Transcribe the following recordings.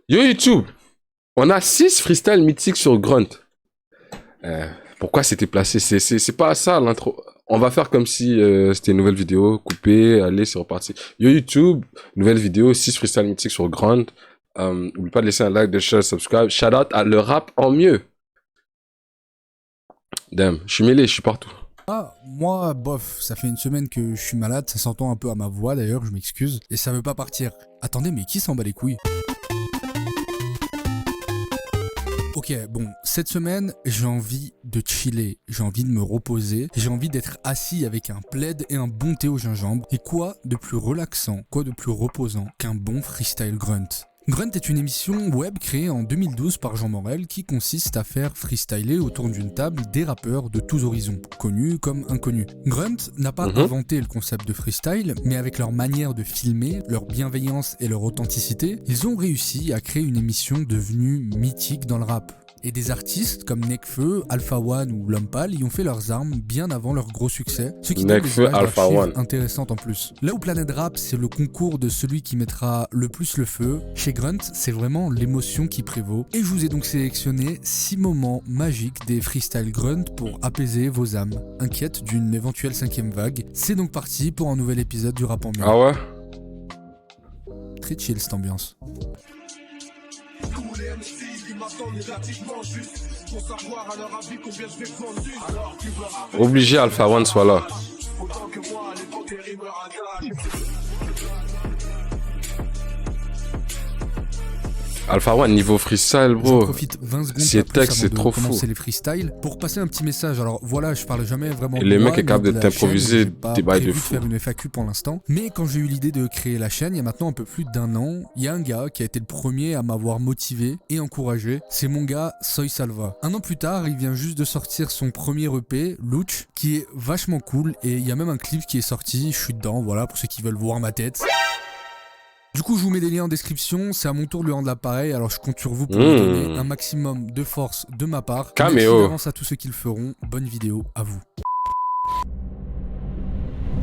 Yo YouTube, on a 6 freestyles mythiques sur Grunt. Pourquoi c'était placé? C'est pas ça l'intro. On va faire comme si c'était une nouvelle vidéo, couper, allez, c'est reparti. Yo YouTube, nouvelle vidéo, 6 freestyles mythiques sur Grunt. N'oublie pas de laisser un like, de share, subscribe. Shout out à le rap en mieux. Damn, je suis mêlé, je suis partout. Ah, moi, bof, ça fait une semaine que je suis malade, ça s'entend un peu à ma voix d'ailleurs, je m'excuse, et ça veut pas partir. Attendez, mais qui s'en bat les couilles? Ok, bon, cette semaine, j'ai envie de chiller, j'ai envie de me reposer, j'ai envie d'être assis avec un plaid et un bon thé au gingembre. Et quoi de plus relaxant, quoi de plus reposant qu'un bon freestyle grunt? Grunt est une émission web créée en 2012 par Jean Morel qui consiste à faire freestyler autour d'une table des rappeurs de tous horizons, connus comme inconnus. Grunt n'a pas inventé le concept de freestyle, mais avec leur manière de filmer, leur bienveillance et leur authenticité, ils ont réussi à créer une émission devenue mythique dans le rap. Et des artistes comme Nekfeu, Alpha One ou Lompal y ont fait leurs armes bien avant leur gros succès, ce qui donne des images d'archives intéressantes en plus. Là où Planet Rap, c'est le concours de celui qui mettra le plus le feu, chez Grunt, c'est vraiment l'émotion qui prévaut. Et je vous ai donc sélectionné 6 moments magiques des freestyle Grunt pour apaiser vos âmes, inquiètes d'une éventuelle 5ème vague. C'est donc parti pour un nouvel épisode du Rap en mieux. Ah ouais? Très chill cette ambiance. Obligé Alpha One soit là. Alpha One niveau freestyle, bro. J'en profite 20 secondes c'est trop fou. Commencer les freestyles pour passer un petit message. Alors voilà, je parle jamais vraiment. Et les mecs sont capables de t'improviser des bails de fou. Faire une FAQ pour l'instant, mais quand j'ai eu l'idée de créer la chaîne, il y a maintenant un peu plus d'1 an, il y a un gars qui a été le premier à m'avoir motivé et encouragé. C'est mon gars Soy Salva. 1 an plus tard, il vient juste de sortir son premier EP, Louch, qui est vachement cool et il y a même un clip qui est sorti. Je suis dedans, voilà, pour ceux qui veulent voir ma tête. Du coup, je vous mets des liens en description, c'est à mon tour de lui rendre l'appareil, alors je compte sur vous pour me donner un maximum de force de ma part. Caméo. Merci à tous ceux qui le feront, bonne vidéo à vous.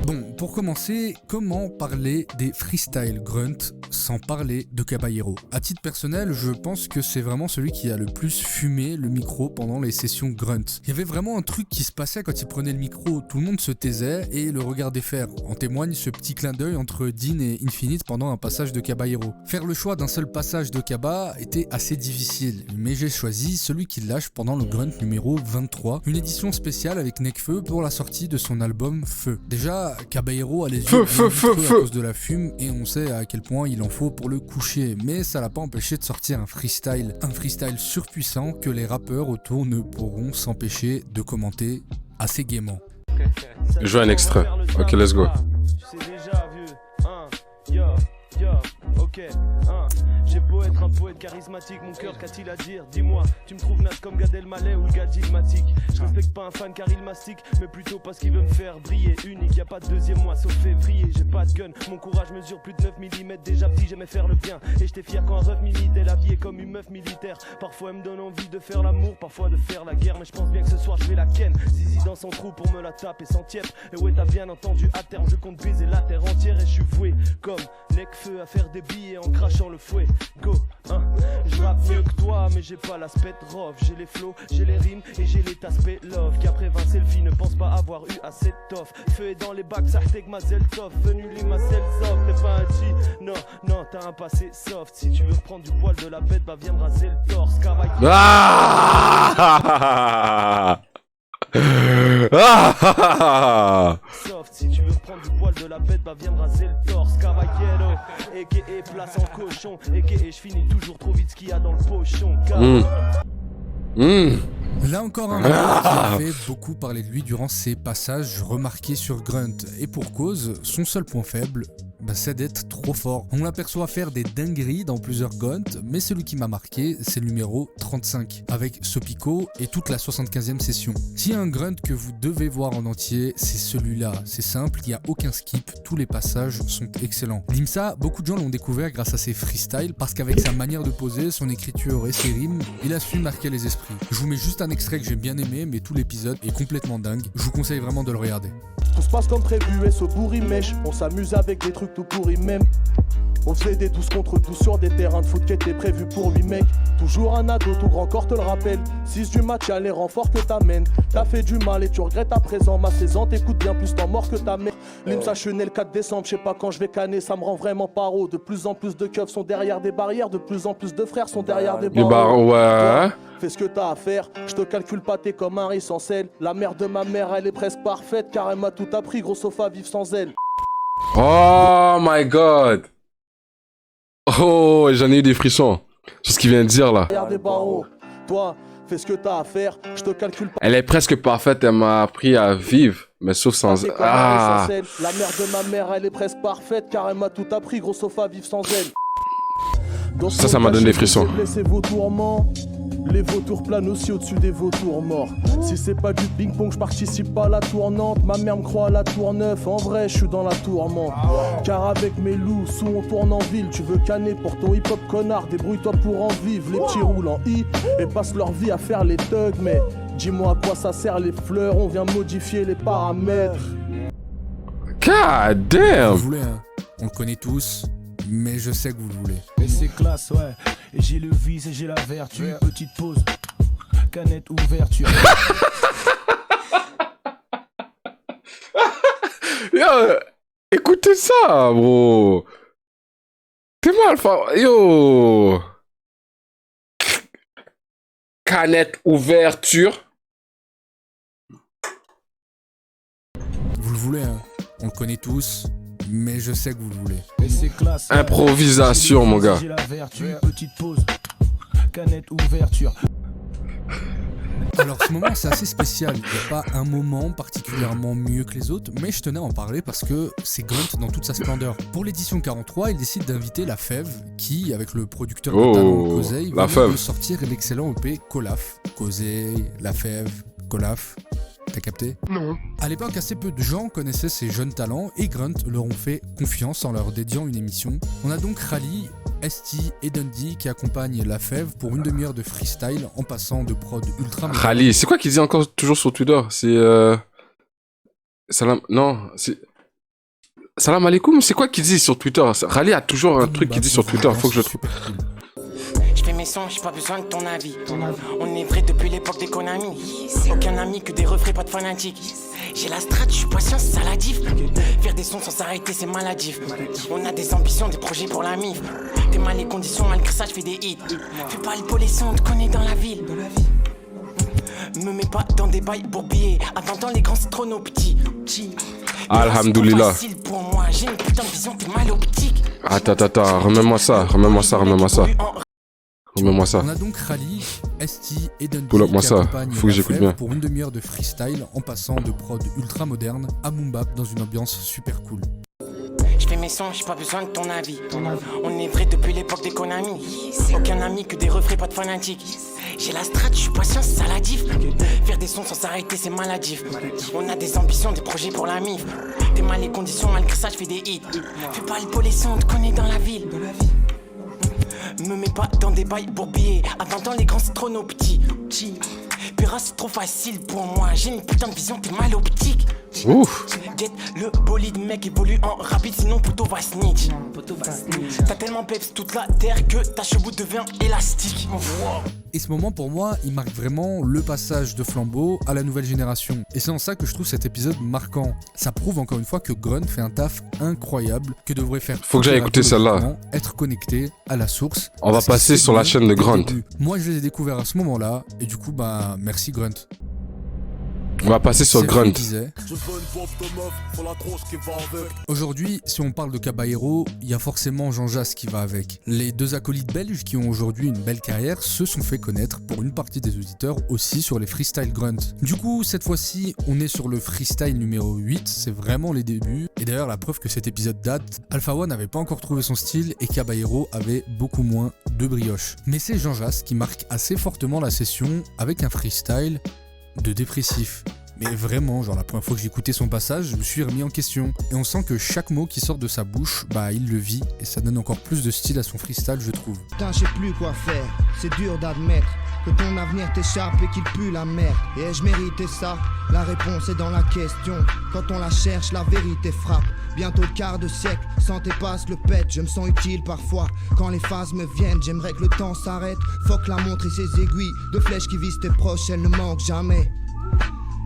Bon, pour commencer, comment parler des freestyle grunt sans parler de Caballero? À titre personnel, je pense que c'est vraiment celui qui a le plus fumé le micro pendant les sessions grunt. Il y avait vraiment un truc qui se passait quand il prenait le micro, tout le monde se taisait et le regardait faire. En témoigne ce petit clin d'œil entre Dean et Infinite pendant un passage de Caballero. Faire le choix d'un seul passage de Kaba était assez difficile, mais j'ai choisi celui qu'il lâche pendant le grunt numéro 23, une édition spéciale avec Nekfeu pour la sortie de son album Feu. Déjà, Caballero a les yeux feu à cause de la fume et on sait à quel point il en faut pour le coucher, mais ça l'a pas empêché de sortir un freestyle surpuissant que les rappeurs autour ne pourront s'empêcher de commenter assez gaiement. Je joue un extrait. Ok, let's go. J'ai beau être un poète charismatique, mon cœur qu'a-t-il à dire? Dis-moi, tu me trouves naze comme Gad Elmaleh ou le gars d'Ilmatic. Je respecte pas un fan car il mastique, mais plutôt parce qu'il veut me faire briller. Unique, y'a pas de deuxième mois sauf février. J'ai pas de gun, mon courage mesure plus de 9 mm. Déjà petit j'aimais faire le bien, et j'étais fier quand un ref militait. La vie est comme une meuf militaire, parfois elle me donne envie de faire l'amour, parfois de faire la guerre. Mais je pense bien que ce soir je vais la ken, Zizi dans son trou pour me la taper sans tiep. Et ouais t'as bien entendu, à terme je compte baiser la terre entière. Et je suis voué comme Nekfeu à faire des billets en crachant le fouet. Go, hein. Je rappe mieux que toi, mais j'ai pas l'aspect de rough. J'ai les flows, j'ai les rimes et j'ai les aspect love. Qu'après 20 selfies, ne pense pas avoir eu assez de tof. Feu est dans les bacs, ça que Mazel Tov. Venu les Marcel Zop, t'es pas un G. Non, non, t'as un passé soft. Si tu veux reprendre du poil de la bête, bah viens me raser le torse. Soft, si tu veux reprendre du poil de la bête, bah viens me raser le torse. Caballero, et place en cochon. Et je finis toujours trop vite ce qu'il y a dans le pochon. Là encore un rappeur qui a fait beaucoup parler de lui durant ses passages remarqués sur Grunt. Et pour cause, son seul point faible, c'est d'être trop fort. On l'aperçoit faire des dingueries dans plusieurs Grunt, mais celui qui m'a marqué, c'est le numéro 35, avec Sopico et toute la 75e session. S'il y a un Grunt que vous devez voir en entier, c'est celui-là. C'est simple, il n'y a aucun skip, tous les passages sont excellents. Limsa, beaucoup de gens l'ont découvert grâce à ses freestyles, parce qu'avec sa manière de poser, son écriture et ses rimes, il a su marquer les esprits. Je vous mets juste un extrait que j'ai bien aimé, mais tout l'épisode est complètement dingue. Je vous conseille vraiment de le regarder. Tout se passe comme prévu et ce bourri mèche. On s'amuse avec des trucs tout pourris même. On faisait des 12 contre 12 sur des terrains de foot qui étaient prévus pour 8 mecs. Toujours un ado, tout grand corps te le rappelle. 6 du match, y'a les renforts que t'amènes. T'as fait du mal et tu regrettes à présent. Ma saison t'écoute bien plus t'en mort que ta mère. L'IMSA Chenel le 4 décembre, je sais pas quand je vais canner, ça me rend vraiment paro. De plus en plus de keufs sont derrière des barrières, de plus en plus de frères sont derrière des barreaux. Ouais. Fais ce que t'as à faire, je te calcule pas, t'es comme un riz sans sel. La mère de ma mère, elle est presque parfaite, car elle m'a tout appris, gros sofa, vive sans elle. Oh my god. Oh, j'en ai eu des frissons. C'est ce qu'il vient de dire là. Derrière des barreaux. Toi, fais ce que t'as à faire, je te calcule pas. Elle est presque parfaite, elle m'a appris à vivre, mais sauf sans... T'es comme un Ah. riz sans sel. La mère de ma mère, elle est presque parfaite, car elle m'a tout appris, gros sofa, vive sans elle. Donc, Ça m'a donné des frissons. Laissez vos tourments. Les vautours planent aussi au-dessus des vautours morts. Si c'est pas du ping-pong, je participe pas à la tournante. Ma mère me croit à la tour neuf. En vrai, je suis dans la tourmente. Car avec mes loups, sous on tourne en ville. Tu veux canner pour ton hip-hop connard. Débrouille-toi pour en vivre. Les petits roulent en I et passent leur vie à faire les thugs. Mais dis-moi à quoi ça sert les fleurs. On vient modifier les paramètres. God Vous damn. voulez, hein. On le connaît tous, mais je sais que vous le voulez. Et c'est classe, ouais. Et j'ai le vice et j'ai la vertu. Petite pause, canette ouverture. Yo, écoutez ça, bro. T'es mal, yo. Canette ouverture. Vous le voulez, hein. On le connaît tous, mais je sais que vous le voulez. Et c'est classe, ouais. Improvisation, mon gars. J'ai la vertu, petite pause, canette ouverture. Alors ce moment c'est assez spécial, il n'y a pas un moment particulièrement mieux que les autres, mais je tenais à en parler parce que c'est Grunt dans toute sa splendeur. Pour l'édition 43, il décide d'inviter La Fève, qui, avec le producteur de talent Kozey, La vient de Fève. sortir l'excellent EP Colaf. Kozey, La Fève, Colaf. T'as capté? Non. À l'époque, assez peu de gens connaissaient ces jeunes talents et Grunt leur ont fait confiance en leur dédiant une émission. On a donc Rally, ST et Dundee qui accompagnent La Fève pour une demi-heure de freestyle en passant de prod ultra... Rally, c'est quoi qu'il dit encore toujours sur Twitter? C'est Salam... Non, c'est... Salam alaikum, c'est quoi qu'il dit sur Twitter? Rally a toujours un truc qu'il dit sur Twitter, faut que je le trouve. Je fais mes sons, j'ai pas besoin de ton avis. On est vrai depuis l'époque des Konami. Aucun ami que des refrains, pas de fanatique. J'ai la strat, je suis patient, c'est ça la diff. Faire des sons sans s'arrêter, c'est maladif. On a des ambitions, des projets pour la mif. T'es mal les conditions, malgré ça, je fais des hits. Fais pas le polisson, on te connaît dans la ville. Me mets pas dans des bails bourbiers. Attends, les grands, c'est trop nos petits. Alhamdoulilah. C'est trop facile pour moi, j'ai une putain de vision, t'es mal optique. Attends, remets-moi ça. Remets-moi ça. On a donc Rally, ST et Dundee Pull up moi qui ça, accompagnent faut que La j'écoute Fève bien. pour une demi-heure de freestyle en passant de prod ultra moderne à boom bap dans une ambiance super cool. Je fais mes sons, j'ai pas besoin de ton avis. On est vrai depuis l'époque des Konami. Aucun ami que des refrains, pas de fanatique. J'ai la strat, je suis patient, c'est ça la diff. Faire des sons sans s'arrêter, c'est maladif. On a des ambitions, des projets pour la mif. T'es mal les conditions, malgré ça, je fais des hits. Fais pas le polisson, on te connaît dans la ville. Me mets pas dans des bails bourbiers. Attends, les grands, c'est trop nos petits. Pira, c'est trop facile pour moi. J'ai une putain de vision, t'es mal optique. Ouf. Get le bolide, mec, évolue en rapide, sinon Poto va snitch. T'as tellement peps toute la terre que ta cheveux devient élastique. Et ce moment pour moi, il marque vraiment le passage de flambeau à la nouvelle génération. Et c'est en ça que je trouve cet épisode marquant. Ça prouve encore une fois que Grunt fait un taf incroyable que devrait faire. Faut que j'aille écouter celle-là. Être connecté à la source. On va Parce que passer c'est sur la mieux chaîne de dès le Grunt. début. Moi je les ai découverts à ce moment-là et du coup bah merci Grunt. On va passer sur C'est Grunt. ce qu'il disait. Aujourd'hui, si on parle de Caballero, il y a forcément Jean Jass qui va avec. Les deux acolytes belges qui ont aujourd'hui une belle carrière se sont fait connaître pour une partie des auditeurs aussi sur les freestyle grunt. Du coup, cette fois-ci, on est sur le freestyle numéro 8, c'est vraiment les débuts. Et d'ailleurs, la preuve que cet épisode date, Alpha One n'avait pas encore trouvé son style et Caballero avait beaucoup moins de brioche. Mais c'est Jean Jass qui marque assez fortement la session avec un freestyle de dépressif. Mais vraiment, genre la première fois que j'ai écouté son passage, je me suis remis en question. Et on sent que chaque mot qui sort de sa bouche, bah il le vit. Et ça donne encore plus de style à son freestyle, je trouve. Putain, je sais plus quoi faire, c'est dur d'admettre. que ton avenir t'échappe et qu'il pue la merde. Et ai-je mérité ça? La réponse est dans la question. Quand on la cherche, la vérité frappe. Bientôt le quart de siècle, santé passe le pet. Je me sens utile parfois, quand les phases me viennent. J'aimerais que le temps s'arrête. Fuck la montre et ses aiguilles de flèches qui visent tes proches, elles ne manquent jamais.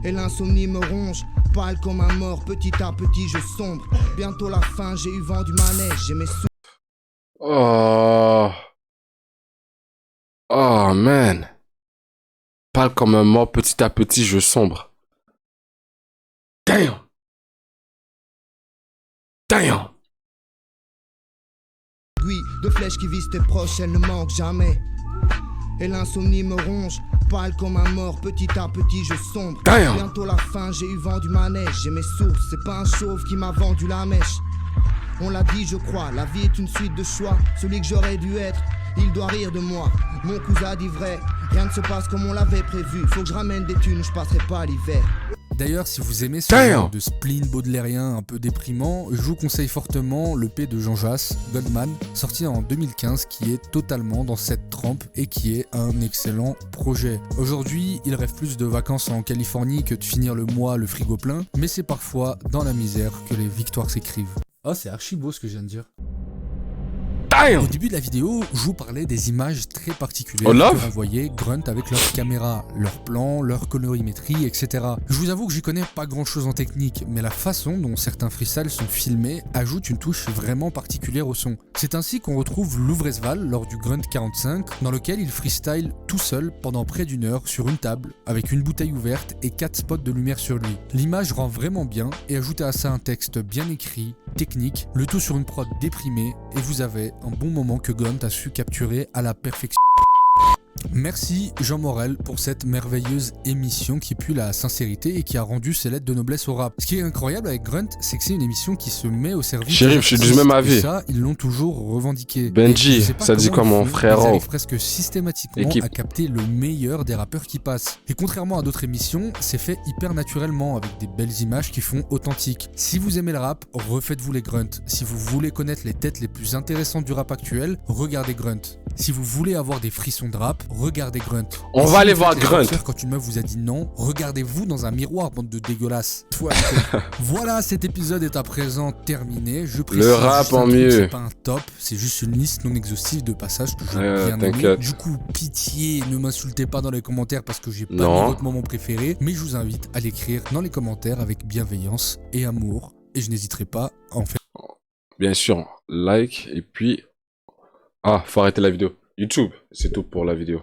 Et l'insomnie me ronge, pâle comme un mort. Petit à petit je sombre. Bientôt la fin, j'ai eu vent du manège. J'ai mes sous. Oh. Oh, man. Parle comme un mort, petit à petit, je sombre. Damn. Damn. De flèches qui visent tes proches, elles ne manquent jamais. Et l'insomnie me ronge, pâle comme un mort, petit à petit je sombre. Damn. Bientôt la fin, j'ai eu vent du manège. J'ai mes sources, c'est pas un chauve qui m'a vendu la mèche. On l'a dit, je crois, la vie est une suite de choix. Celui que j'aurais dû être, il doit rire de moi. Mon cousin dit vrai, rien ne se passe comme on l'avait prévu. Faut que je ramène des thunes, je passerai pas l'hiver. D'ailleurs, si vous aimez ce genre de spleen baudelairien un peu déprimant, je vous conseille fortement l'EP de Jean Jass, Goldman, sorti en 2015, qui est totalement dans cette trempe et qui est un excellent projet. Aujourd'hui, il rêve plus de vacances en Californie que de finir le mois le frigo plein, mais c'est parfois dans la misère que les victoires s'écrivent. Oh, c'est archi beau ce que je viens de dire. Au début de la vidéo, je vous parlais des images très particulières que renvoyaient Grunt avec leur caméra, leurs plans, leur colorimétrie, etc. Je vous avoue que j'y connais pas grand chose en technique, mais la façon dont certains freestyles sont filmés ajoute une touche vraiment particulière au son. C'est ainsi qu'on retrouve Louvrezval lors du Grunt 45, dans lequel il freestyle tout seul pendant près d'une heure sur une table, avec une bouteille ouverte et 4 spots de lumière sur lui. L'image rend vraiment bien, et ajoutez à ça un texte bien écrit, technique, le tout sur une prod déprimée, et vous avez un bon moment que Grunt a su capturer à la perfection. Merci Jean Morel pour cette merveilleuse émission qui pue la sincérité et qui a rendu ses lettres de noblesse au rap. Ce qui est incroyable avec Grunt, c'est que c'est une émission qui se met au service. Chérif, je suis du même avis. Ça, ils l'ont toujours revendiqué. Benji, ça dit quoi mon frère? Ils arrivent presque systématiquement à capter le meilleur des rappeurs qui passent. Et contrairement à d'autres émissions, c'est fait hyper naturellement avec des belles images qui font authentique. Si vous aimez le rap, refaites-vous les Grunts. Si vous voulez connaître les têtes les plus intéressantes du rap actuel, regardez Grunt. Si vous voulez avoir des frissons de rap, regardez Grunt. On va aller voir Grunt. Quand une meuf vous a dit non, regardez-vous dans un miroir, bande de dégueulasses. Voilà, cet épisode est à présent terminé. Je précise, le rap en mieux. C'est pas un top, c'est juste une liste non exhaustive de passages que j'ai bien aimé. Du coup, pitié, ne m'insultez pas dans les commentaires parce que j'ai pas mis votre moment préféré, mais je vous invite à l'écrire dans les commentaires avec bienveillance et amour, et je n'hésiterai pas à en faire. Bien sûr, like, et puis... Ah, faut arrêter la vidéo. YouTube, c'est tout pour la vidéo.